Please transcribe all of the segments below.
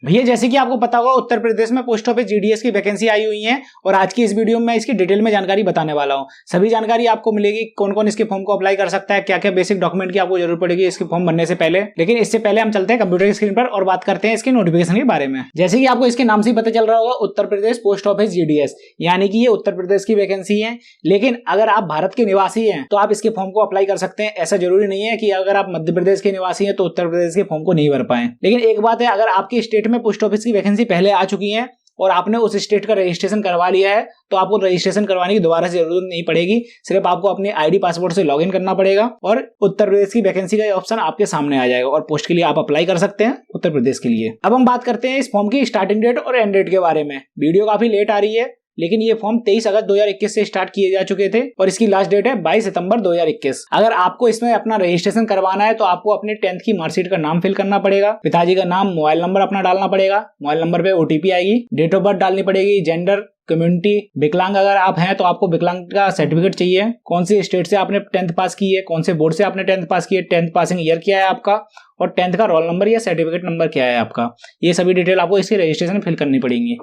भैया जैसे कि आपको पता होगा उत्तर प्रदेश में पोस्ट ऑफिस जीडीएस की वैकेंसी आई हुई है और आज की इस वीडियो में मैं इसकी डिटेल में जानकारी बताने वाला हूं। सभी जानकारी आपको मिलेगी, कौन कौन इसके फॉर्म को अप्लाई कर सकता है, क्या क्या बेसिक डॉक्यूमेंट की आपको जरूरत पड़ेगी इसके फॉर्म भरने से पहले। लेकिन इससे पहले हम चलते हैं कंप्यूटर की स्क्रीन पर और बात करते हैं इसके नोटिफिकेशन के बारे में। जैसे कि आपको इसके नाम से पता चल रहा होगा, Uttar Pradesh post office GDS, यानी कि ये उत्तर प्रदेश की वैकेंसी है। लेकिन अगर आप भारत के निवासी हैं तो आप इसके फॉर्म को अप्लाई कर सकते हैं। ऐसा जरूरी नहीं है कि अगर आप मध्य प्रदेश के निवासी हैं तो उत्तर प्रदेश के फॉर्म को नहीं भर पाए। लेकिन एक बात है, अगर आपकी स्टेट में पोस्ट ऑफिस की वैकेंसी पहले आ चुकी है और आपने उस स्टेट का रजिस्ट्रेशन करवा लिया है तो आपको रजिस्ट्रेशन करवाने की दोबारा से जरूरत नहीं पड़ेगी। सिर्फ आपको अपने आईडी पासपोर्ट से लॉगिन करना पड़ेगा और उत्तर प्रदेश की वैकेंसी का ऑप्शन आपके सामने आ जाएगा और पोस्ट के लिए आप अप्लाई कर सकते हैं उत्तर प्रदेश के लिए। अब हम बात करते हैं इस फॉर्म की स्टार्टिंग डेट और एंड डेट के बारे में। वीडियो काफी लेट आ रही है, लेकिन ये फॉर्म 23 अगस्त 2021 से स्टार्ट किए जा चुके थे और इसकी लास्ट डेट है 22 सितंबर 2021। अगर आपको इसमें अपना रजिस्ट्रेशन करवाना है तो आपको अपने 10th की मार्कशीट का नाम फिल करना पड़ेगा, पिताजी का नाम, मोबाइल नंबर अपना डालना पड़ेगा, मोबाइल नंबर पे ओटीपी आएगी, डेट ऑफ बर्थ डालनी पड़ेगी, जेंडर, कम्युनिटी, विकलांग अगर आप हैं तो आपको विकलांग का सर्टिफिकेट चाहिए, कौन सी स्टेट से आपने 10th पास की है, कौन से बोर्ड से आपने 10th पास की है, 10th पासिंग ईयर क्या है आपका और 10th का रोल नंबर या सर्टिफिकेट नंबर क्या है आपका। ये सभी डिटेल आपको इसके रजिस्ट्रेशन फिल करनी पड़ेंगी।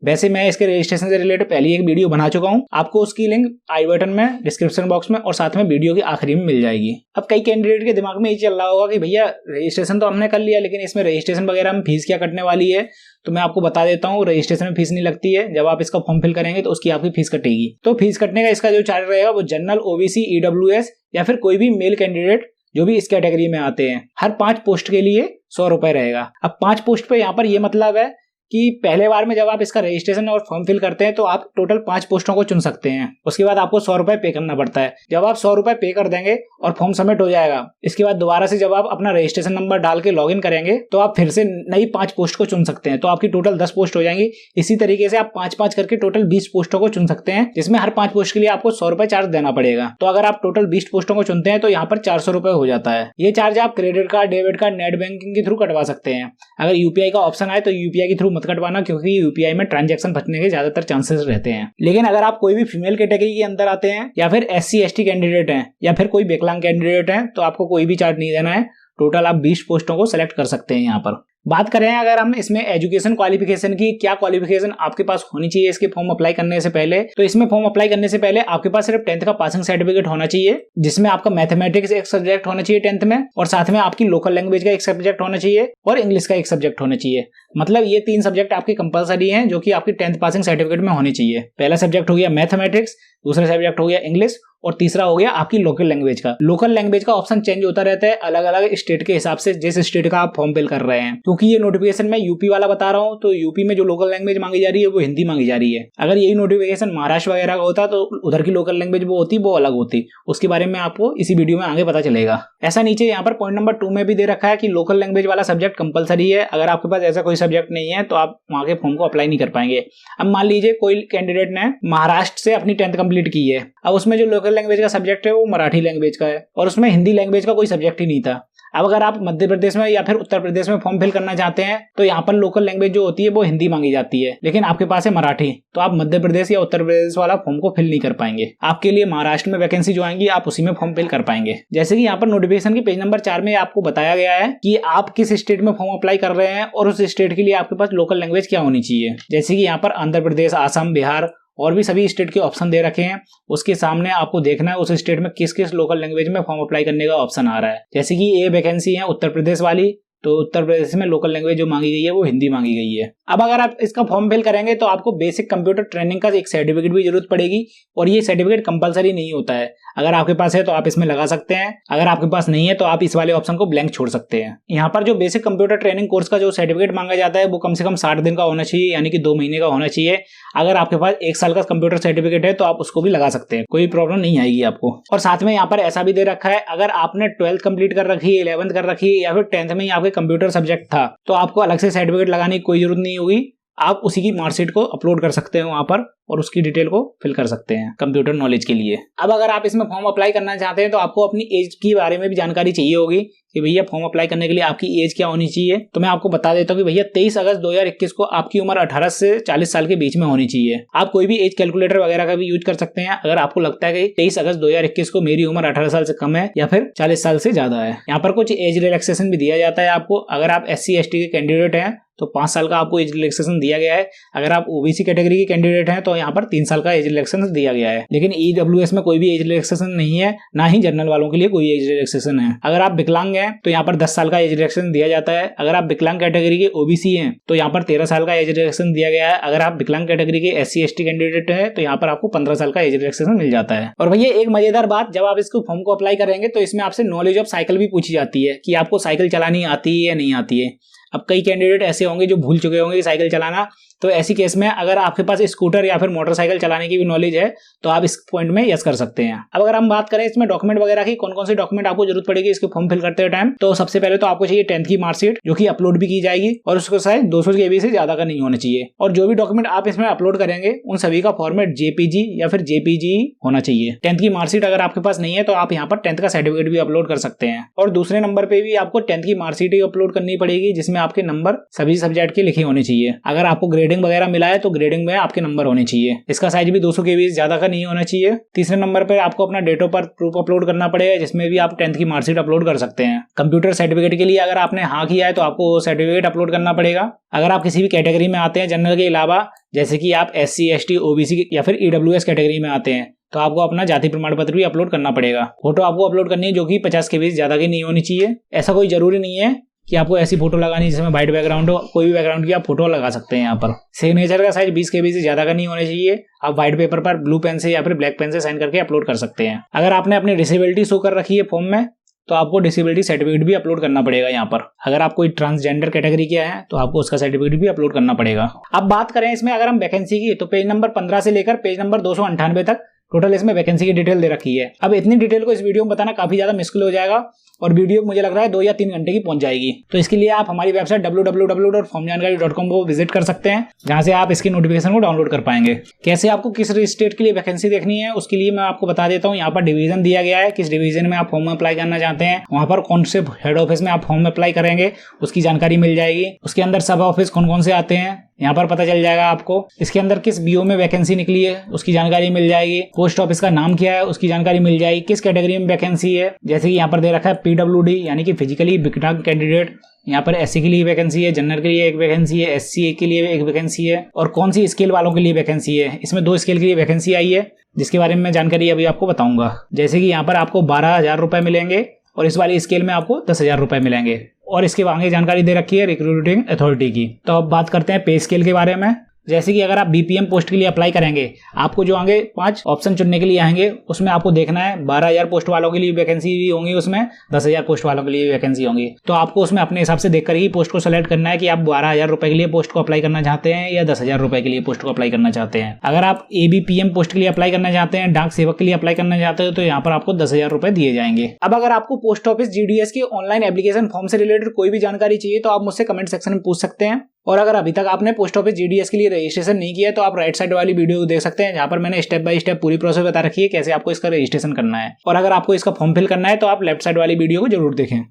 वैसे मैं इसके रजिस्ट्रेशन से रिलेटेड पहले एक वीडियो बना चुका हूं, आपको उसकी लिंक आई बटन में, डिस्क्रिप्शन बॉक्स में और साथ में वीडियो के आखिरी में मिल जाएगी। अब कई कैंडिडेट के दिमाग में ये चल रहा होगा कि भैया रजिस्ट्रेशन तो हमने कर लिया, लेकिन इसमें रजिस्ट्रेशन वगैरह में फीस क्या कटने वाली है। तो मैं आपको बता देता हूँ, रजिस्ट्रेशन में फीस नहीं लगती है। जब आप इसका फॉर्म फिल करेंगे तो उसकी आपकी फीस कटेगी। तो फीस कटने का इसका जो चार्ज रहेगा वो जनरल, ओबीसी, ईडब्ल्यूएस या फिर कोई भी मेल कैंडिडेट जो भी इस कैटेगरी में आते हैं, हर 5 पोस्ट के लिए 100 रुपए रहेगा। अब 5 पोस्ट पे यहाँ पर ये मतलब है कि पहले बार में जब आप इसका रजिस्ट्रेशन और फॉर्म फिल करते हैं तो आप टोटल 5 पोस्टों को चुन सकते हैं। उसके बाद आपको 100 रुपए पे करना पड़ता है। जब आप 100 रुपए पे कर देंगे और फॉर्म सबमिट हो जाएगा, इसके बाद दोबारा से जब आप अपना रजिस्ट्रेशन नंबर डाल के लॉगिन करेंगे तो आप फिर से नई 5 पोस्ट को चुन सकते हैं। तो आपकी टोटल 10 पोस्ट हो जाएंगी। इसी तरीके से आप 5-5 करके टोटल 20 पोस्टों को चुन सकते हैं, जिसमें हर 5 पोस्ट के लिए आपको 100 रुपए चार्ज देना पड़ेगा। तो अगर आप टोटल 20 पोस्टों को चुनते हैं तो यहाँ पर 400 रुपए हो जाता है। ये चार्ज आप credit card, debit card, net banking के थ्रू कटवा सकते हैं। अगर यूपीआई का ऑप्शन आए तो यूपीआई के थ्रू मत कटवाना, क्योंकि यूपीआई में ट्रांजैक्शन फंसने के ज्यादातर चांसेस रहते हैं। लेकिन अगर आप कोई भी फीमेल कैटेगरी के अंदर आते हैं या फिर SC ST कैंडिडेट हैं या फिर कोई विकलांग कैंडिडेट हैं तो आपको कोई भी चार्ज नहीं देना है। टोटल आप 20 पोस्टों को सिलेक्ट कर सकते हैं। यहाँ पर बात करें अगर हम इसमें एजुकेशन क्वालिफिकेशन की, क्या क्वालिफिकेशन आपके पास होनी चाहिए इसके फॉर्म अप्लाई करने से पहले, तो इसमें फॉर्म अप्लाई करने से पहले आपके पास सिर्फ 10th का पासिंग सर्टिफिकेट होना चाहिए, जिसमें आपका मैथमेटिक्स एक सब्जेक्ट होना चाहिए 10th में और साथ में आपकी लोकल लैंग्वेज का एक सब्जेक्ट होना चाहिए और इंग्लिश का एक सब्जेक्ट होना चाहिए। मतलब ये 3 सब्जेक्ट आपके कंपलसरी हैं जो कि आपकी 10th पासिंग सर्टिफिकेट में होनी चाहिए। पहला सब्जेक्ट हो गया मैथमेटिक्स, दूसरा सब्जेक्ट हो गया इंग्लिश और तीसरा हो गया आपकी लोकल लैंग्वेज का। लोकल लैंग्वेज का ऑप्शन चेंज होता रहता है अलग अलग स्टेट के हिसाब से, जिस स्टेट का आप फॉर्म फिल कर रहे हैं। क्योंकि ये नोटिफिकेशन मैं यूपी वाला बता रहा हूँ तो यूपी में जो लोकल लैंग्वेज मांगी जा रही है वो हिंदी मांगी जा रही है। अगर यही नोटिफिकेशन महाराष्ट्र वगैरह का होता तो उधर की लोकल लैंग्वेज वो होती, वो अलग होती। उसके बारे में आपको इसी वीडियो में आगे पता चलेगा। ऐसा नीचे यहाँ पर पॉइंट नंबर 2 में भी दे रखा है कि लोकल लैंग्वेज वाला सब्जेक्ट कंपलसरी है। अगर आपके पास ऐसा कोई सब्जेक्ट नहीं है तो आप वहां के फॉर्म को अप्लाई नहीं कर पाएंगे। अब मान लीजिए कोई कैंडिडेट ने महाराष्ट्र से अपनी 10th कंप्लीट की है, अब उसमें जो लोकल लैंग्वेज का सब्जेक्ट है वो मराठी लैंग्वेज का है और उसमें हिंदी लैंग्वेज का कोई सब्जेक्ट ही नहीं था। अब अगर आप मध्य प्रदेश में या फिर उत्तर प्रदेश में फॉर्म फिल करना चाहते हैं तो यहाँ पर लोकल लैंग्वेज जो होती है वो हिंदी मांगी जाती है, लेकिन आपके पास है मराठी, तो आप मध्य प्रदेश या उत्तर प्रदेश वाला फॉर्म को फिल नहीं कर पाएंगे। आपके लिए महाराष्ट्र में वैकेंसी जो आएंगी आप उसी में फॉर्म फिल कर पाएंगे। जैसे कि यहाँ पर नोटिफिकेशन के पेज नंबर 4 में आपको बताया गया है कि आप किस स्टेट में फॉर्म अप्लाई कर रहे हैं और उस स्टेट के लिए आपके पास लोकल लैंग्वेज क्या होनी चाहिए। जैसे कि यहाँ पर आंध्र प्रदेश, असम, बिहार और भी सभी स्टेट के ऑप्शन दे रखे हैं। उसके सामने आपको देखना है उस स्टेट में किस किस लोकल लैंग्वेज में फॉर्म अप्लाई करने का ऑप्शन आ रहा है। जैसे कि ये वैकेंसी है उत्तर प्रदेश वाली, तो उत्तर प्रदेश में लोकल लैंग्वेज जो मांगी गई है वो हिंदी मांगी गई है। अब अगर आप इसका फॉर्म फिल करेंगे तो आपको बेसिक कंप्यूटर ट्रेनिंग का एक सर्टिफिकेट भी जरूरत पड़ेगी और ये सर्टिफिकेट कंपलसरी नहीं होता है। अगर आपके पास है तो आप इसमें लगा सकते हैं, अगर आपके पास नहीं है तो आप इस वाले ऑप्शन को ब्लैंक छोड़ सकते हैं। यहाँ पर जो बेसिक कंप्यूटर ट्रेनिंग कोर्स का जो सर्टिफिकेट मांगा जाता है वो कम से कम 60 दिन का होना चाहिए, यानी कि 2 महीने का होना चाहिए। अगर आपके पास 1 साल का कंप्यूटर सर्टिफिकेट है तो आप उसको भी लगा सकते हैं, कोई प्रॉब्लम नहीं आएगी आपको। और साथ में यहाँ पर ऐसा भी दे रखा है, अगर आपने 12th कंप्लीट कर रखी है, 11th कर रखी है या फिर 10th में ही आपके कंप्यूटर सब्जेक्ट था तो आपको अलग से सर्टिफिकेट लगाने की कोई जरूरत नहीं होगी। आप उसी की मार्कशीट को अपलोड कर सकते हैं वहां पर और उसकी डिटेल को फिल कर सकते हैं कंप्यूटर नॉलेज के लिए। अब अगर आप इसमें फॉर्म अप्लाई करना चाहते हैं तो आपको अपनी एज के बारे में भी जानकारी चाहिए होगी कि भैया फॉर्म अप्लाई करने के लिए आपकी एज क्या होनी चाहिए। तो मैं आपको बता देता हूँ कि भैया 23 अगस्त 2021 को आपकी उम्र 18 से 40 साल के बीच में होनी चाहिए। आप कोई भी एज कैलकुलेटर वगैरह का भी यूज कर सकते हैं अगर आपको लगता है कि 23 अगस्त 2021 को मेरी उम्र 18 साल से कम है या फिर 40 साल से ज्यादा है। यहाँ पर कुछ एज रिलैक्सेशन भी दिया जाता है आपको। अगर आप SC ST के कैंडिडेट हैं तो 5 साल का आपको एज रिलैक्सेशन दिया गया है। अगर आप OBC कैटेगरी के कैंडिडेट हैं तो यहाँ पर 3 साल का एज रिलैक्सेशन दिया गया है। लेकिन EWS में कोई भी एज रिलैक्सेशन नहीं है, ना ही जनरल वालों के लिए कोई एज रिलैक्सेशन है। अगर आप विकलांग हैं तो यहाँ पर 10 साल का एज रिलैक्सेशन दिया जाता है। अगर आप विकलांग कैटेगरी के OBC हैं तो यहाँ पर 13 साल का एज रिलैक्सेशन दिया गया है। अगर आप विकलांग कैटेगरी के SC ST कैंडिडेट हैं तो यहाँ पर आपको 15 साल का एज रिलैक्सेशन मिल जाता है। और भैया एक मजेदार बात, जब आप इसको फॉर्म को अप्लाई करेंगे तो इसमें आपसे नॉलेज ऑफ साइकिल भी पूछी जाती है कि आपको साइकिल चलानी आती है या नहीं आती है। अब कई कैंडिडेट ऐसे होंगे जो भूल चुके होंगे साइकिल चलाना, तो ऐसी केस में अगर आपके पास स्कूटर या फिर मोटरसाइकिल चलाने की भी नॉलेज है तो आप इस पॉइंट में यस कर सकते हैं। अब अगर हम बात करें इसमें डॉक्यूमेंट वगैरह की, कौन कौन से डॉक्यूमेंट आपको जरूरत पड़ेगी इसके फॉर्म फिल करते टाइम, तो सबसे पहले तो आपको चाहिए 10th की मार्कशीट जो कि अपलोड भी की जाएगी और उसको साइज 200 KB से ज्यादा का नहीं होना चाहिए। और जो भी डॉक्यूमेंट आप इसमें अपलोड करेंगे उन सभी का फॉर्मेट JPG या फिर JPG होना चाहिए। 10th की मार्कशीट अगर आपके पास नहीं है तो आप यहाँ पर 10th का सर्टिफिकेट भी अपलोड कर सकते हैं। और दूसरे नंबर पे भी आपको 10th की मार्कशीट ही अपलोड करनी पड़ेगी जिसमें आपके नंबर सभी सब्जेक्ट के लिखे होने चाहिए। अगर आपको ग्रेडिंग वगैरह मिला है तो ग्रेडिंग में आपके नंबर होने चाहिए। इसका साइज भी 200 KB से ज्यादा का नहीं होना चाहिए। तीसरे नंबर पर आपको अपना date of birth proof upload करना पड़ेगा जिसमें भी आप 10th की मार्कशीट अपलोड कर सकते हैं। कंप्यूटर सर्टिफिकेट के लिए अगर आपने हाँ किया है तो आपको सर्टिफिकेट अपलोड करना पड़ेगा। अगर आप किसी भी कैटेगरी में आते हैं जनरल के अलावा, जैसे कि आप SC ST OBC या फिर EWS कैटेगरी में आते हैं, तो आपको अपना जाति प्रमाण पत्र भी अपलोड करना पड़ेगा। फोटो आपको अपलोड करनी है जो कि 50 KB से ज्यादा की नहीं होनी चाहिए। ऐसा कोई जरूरी नहीं है कि आपको ऐसी फोटो लगानी जिसमें व्हाइट बैकग्राउंड हो, कोई भी बैकग्राउंड की आप फोटो लगा सकते हैं। यहाँ पर सिग्नेचर का साइज 20 KB से ज्यादा का नहीं होना चाहिए। आप व्हाइट पेपर पर ब्लू पेन से या फिर ब्लैक पेन से साइन करके अपलोड कर सकते हैं। अगर आपने अपनी डिसेबिलिटी शो कर रखी है फॉर्म में तो आपको डिसेबिलिटी सर्टिफिकेट भी अपलोड करना पड़ेगा। यहाँ पर अगर आप कोई ट्रांसजेंडर कैटेगरी के हैं तो आपको उसका सर्टिफिकेट भी अपलोड करना पड़ेगा। अब बात करें इसमें अगर हम वैकेंसी की, तो पेज नंबर 15 से लेकर पेज नंबर 298 तक टोटल इसमें वैकेंसी की डिटेल दे रखी है। अब इतनी डिटेल को इस वीडियो में बताना काफी ज्यादा मुश्किल हो जाएगा और वीडियो मुझे लग रहा है 2 या 3 घंटे की पहुंच जाएगी। तो इसके लिए आप हमारी वेबसाइट www.formjanकारी.com को विजिट कर सकते हैं जहां से आप इसकी नोटिफिकेशन को डाउनलोड कर पाएंगे। कैसे आपको किस स्टेट के लिए वैकेंसी देखनी है उसके लिए मैं आपको बता देता हूँ। यहाँ पर डिवीजन दिया गया है, किस डिवीजन में आप फॉर्म अप्लाई करना चाहते हैं, वहां पर कौन से हेड ऑफिस में आप फॉर्म अप्लाई करेंगे उसकी जानकारी मिल जाएगी। उसके अंदर सब ऑफिस कौन कौन से आते हैं यहाँ पर पता चल जाएगा आपको। इसके अंदर किस BO में वैकेंसी निकली है उसकी जानकारी मिल जाएगी। पोस्ट ऑफिस का नाम क्या है उसकी जानकारी मिल जाएगी। किस कैटेगरी में वैकेंसी है, जैसे कि यहाँ पर दे रखा है PWD यानी कि फिजिकली विकलांग कैंडिडेट। यहाँ पर SC के लिए वैकेंसी है, जनरल के लिए एक वैकेंसी है, SC के लिए एक वैकेंसी है और कौन सी स्केल वालों के लिए वैकेंसी है। इसमें 2 स्केल के लिए वैकेंसी आई है जिसके बारे में मैं जानकारी अभी आपको बताऊंगा। जैसे कि यहाँ पर आपको 12,000 रुपए मिलेंगे और इस वाली स्केल में आपको 10,000 रुपए मिलेंगे। और इसके आगे जानकारी दे रखी है रिक्रूटिंग अथॉरिटी की। तो अब बात करते हैं पे स्केल के बारे में। जैसे कि अगर आप BPM पोस्ट के लिए अप्लाई करेंगे आपको जो आगे 5 ऑप्शन चुनने के लिए आएंगे उसमें आपको देखना है 12,000 पोस्ट वालों के लिए वैकेंसी भी होंगी, उसमें 10,000 पोस्ट वालों के लिए वैकेंसी होंगी। तो आपको उसमें अपने हिसाब से देखकर ही पोस्ट को सेलेक्ट करना है कि आप 12,000 रुपए के लिए पोस्ट को अप्लाई करना चाहते हैं या 10,000 रुपए के लिए पोस्ट को अप्लाई करना चाहते हैं। अगर आप ABPM पोस्ट के लिए अप्लाई करना चाहते हैं, डाक सेवक के लिए अप्लाई करना चाहते हो, तो यहाँ पर आपको 10,000 रुपए दिए जाएंगे। अब अगर आपको पोस्ट ऑफिस GDS की ऑनलाइन एप्लीकेशन फॉर्म से रिलेटेड कोई भी जानकारी चाहिए तो आप मुझसे कमेंट सेक्शन में पूछ सकते हैं। और अगर अभी तक आपने पोस्ट ऑफिस GDS के लिए रजिस्ट्रेशन नहीं किया है तो आप राइट साइड वाली वीडियो देख सकते हैं जहां पर मैंने स्टेप बाय स्टेप पूरी प्रोसेस बता रखी है कैसे आपको इसका रजिस्ट्रेशन करना है। और अगर आपको इसका फॉर्म फिल करना है तो आप लेफ्ट साइड वाली वीडियो को जरूर देखें।